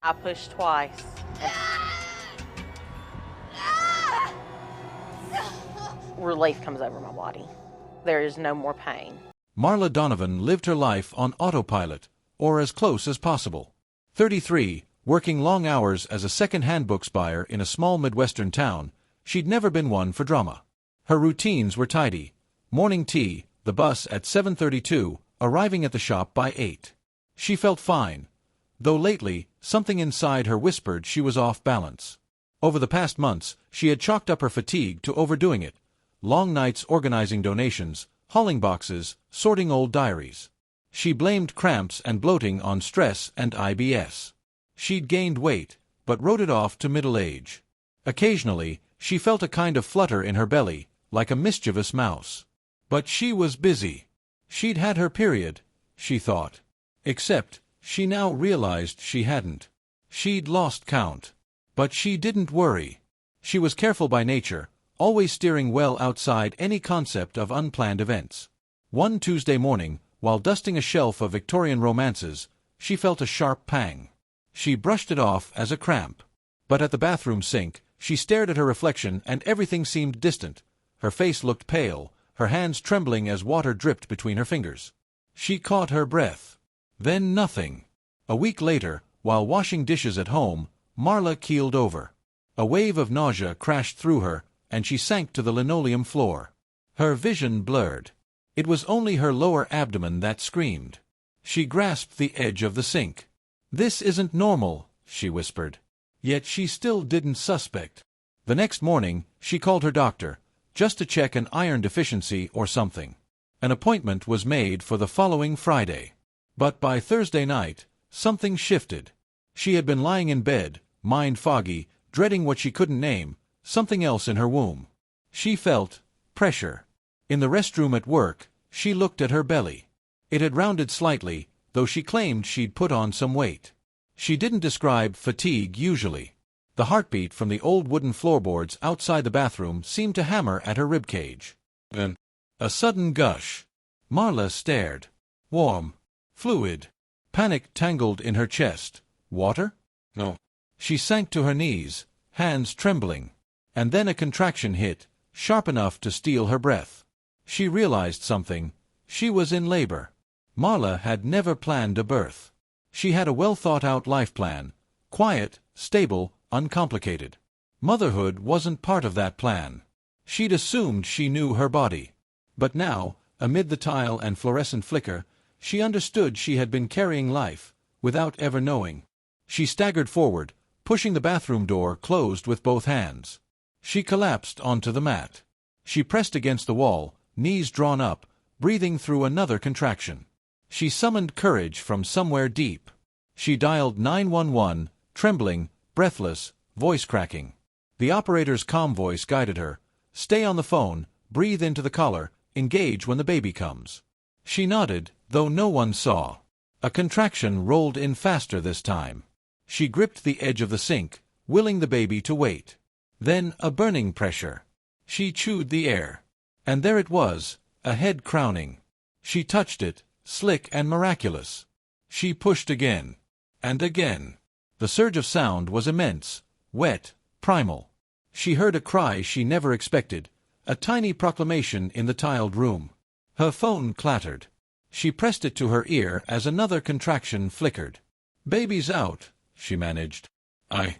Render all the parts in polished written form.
I pushed twice. Relief comes over my body. There is no more pain. Marla Donovan lived her life on autopilot, or as close as possible. 33, working long hours as a second-hand books buyer in a small Midwestern town, she'd never been one for drama. Her routines were tidy. Morning tea, the bus at 7:32, arriving at the shop by 8. She felt fine, though lately something inside her whispered she was off balance. Over the past months, she had chalked up her fatigue to overdoing it. Long nights organizing donations, hauling boxes, sorting old diaries. She blamed cramps and bloating on stress and IBS. She'd gained weight, but wrote it off to middle age. Occasionally, she felt a kind of flutter in her belly, like a mischievous mouse. But she was busy. She'd had her period, she thought. Except, she now realized she hadn't. She'd lost count. But she didn't worry. She was careful by nature, always steering well outside any concept of unplanned events. One Tuesday morning, while dusting a shelf of Victorian romances, she felt a sharp pang. She brushed it off as a cramp. But at the bathroom sink, she stared at her reflection and everything seemed distant. Her face looked pale, her hands trembling as water dripped between her fingers. She caught her breath. Then nothing. A week later, while washing dishes at home, Marla keeled over. A wave of nausea crashed through her, and she sank to the linoleum floor. Her vision blurred. It was only her lower abdomen that screamed. She grasped the edge of the sink. "This isn't normal," she whispered. Yet she still didn't suspect. The next morning, she called her doctor, just to check an iron deficiency or something. An appointment was made for the following Friday. But by Thursday night, something shifted. She had been lying in bed, mind foggy, dreading what she couldn't name, something else in her womb. She felt pressure. In the restroom at work, she looked at her belly. It had rounded slightly, though she claimed she'd put on some weight. She didn't describe fatigue usually. The heartbeat from the old wooden floorboards outside the bathroom seemed to hammer at her ribcage. Then, a sudden gush. Marla stared. Warm. Fluid. Panic tangled in her chest. Water? No. She sank to her knees, hands trembling. And then a contraction hit, sharp enough to steal her breath. She realized something. She was in labor. Marla had never planned a birth. She had a well-thought-out life plan. Quiet, stable, uncomplicated. Motherhood wasn't part of that plan. She'd assumed she knew her body. But now, amid the tile and fluorescent flicker, she understood she had been carrying life, without ever knowing. She staggered forward, pushing the bathroom door closed with both hands. She collapsed onto the mat. She pressed against the wall, knees drawn up, breathing through another contraction. She summoned courage from somewhere deep. She dialed 911, trembling, breathless, voice cracking. The operator's calm voice guided her. "Stay on the phone, breathe into the collar, engage when the baby comes." She nodded, though no one saw. A contraction rolled in faster this time. She gripped the edge of the sink, willing the baby to wait. Then a burning pressure. She chewed the air. And there it was, a head crowning. She touched it, slick and miraculous. She pushed again. And again. The surge of sound was immense, wet, primal. She heard a cry she never expected, a tiny proclamation in the tiled room. Her phone clattered. She pressed it to her ear as another contraction flickered. "Baby's out," she managed. I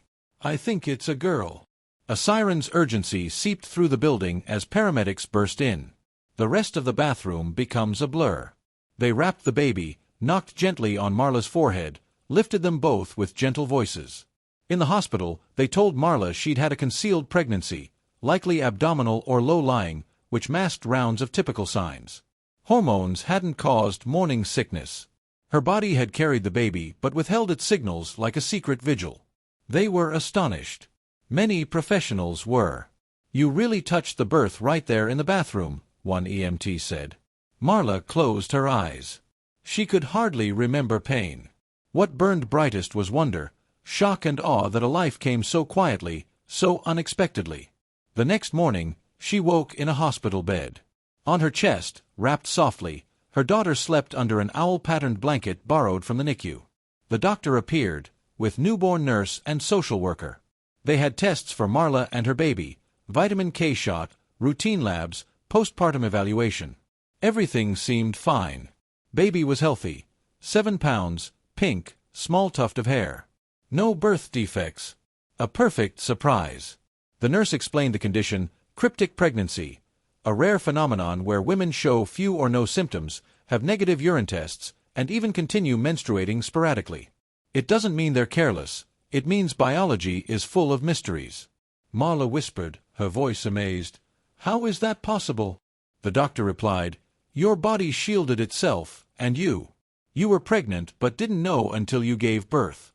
think it's a girl." A siren's urgency seeped through the building as paramedics burst in. The rest of the bathroom becomes a blur. They wrapped the baby, knocked gently on Marla's forehead, lifted them both with gentle voices. In the hospital, they told Marla she'd had a concealed pregnancy, likely abdominal or low-lying, which masked rounds of typical signs. Hormones hadn't caused morning sickness. Her body had carried the baby but withheld its signals like a secret vigil. They were astonished. Many professionals were. "You really touched the birth right there in the bathroom," one EMT said. Marla closed her eyes. She could hardly remember pain. What burned brightest was wonder, shock and awe that a life came so quietly, so unexpectedly. The next morning, she woke in a hospital bed. On her chest, wrapped softly, her daughter slept under an owl-patterned blanket borrowed from the NICU. The doctor appeared, with newborn nurse and social worker. They had tests for Marla and her baby, vitamin K shot, routine labs, postpartum evaluation. Everything seemed fine. Baby was healthy. 7 pounds, pink, small tuft of hair. No birth defects. A perfect surprise. The nurse explained the condition, cryptic pregnancy, a rare phenomenon where women show few or no symptoms, have negative urine tests, and even continue menstruating sporadically. It doesn't mean they're careless. It means biology is full of mysteries. Marla whispered, her voice amazed. How is that possible? The doctor replied, your body shielded itself, and you. You were pregnant but didn't know until you gave birth.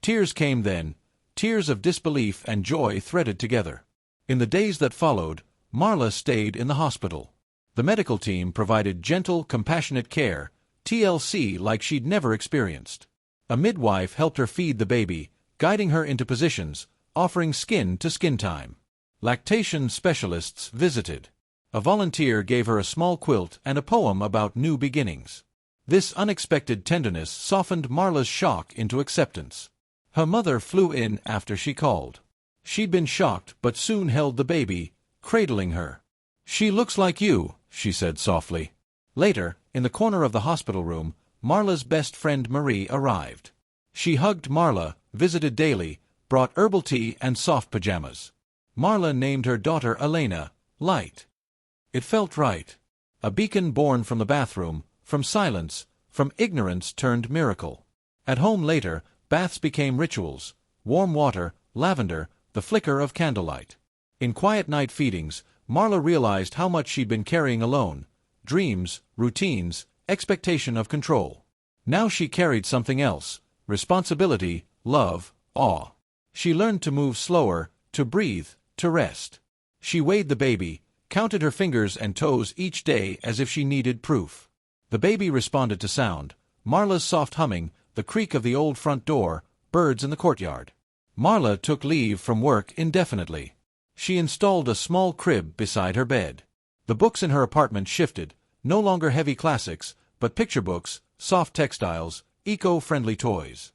Tears came then, tears of disbelief and joy threaded together. In the days that followed, Marla stayed in the hospital. The medical team provided gentle, compassionate care, TLC like she'd never experienced. A midwife helped her feed the baby, guiding her into positions, offering skin-to-skin time. Lactation specialists visited. A volunteer gave her a small quilt and a poem about new beginnings. This unexpected tenderness softened Marla's shock into acceptance. Her mother flew in after she called. She'd been shocked but soon held the baby, cradling her. She looks like you, she said softly. Later, in the corner of the hospital room, Marla's best friend Marie arrived. She hugged Marla, visited daily, brought herbal tea and soft pajamas. Marla named her daughter Elena, Light. It felt right. A beacon born from the bathroom, from silence, from ignorance turned miracle. At home later, baths became rituals, warm water, lavender, the flicker of candlelight. In quiet night feedings, Marla realized how much she'd been carrying alone, dreams, routines, expectation of control. Now she carried something else, responsibility, love, awe. She learned to move slower, to breathe, to rest. She weighed the baby, counted her fingers and toes each day as if she needed proof. The baby responded to sound, Marla's soft humming, the creak of the old front door, birds in the courtyard. Marla took leave from work indefinitely. She installed a small crib beside her bed. The books in her apartment shifted, no longer heavy classics, but picture books, soft textiles, eco-friendly toys.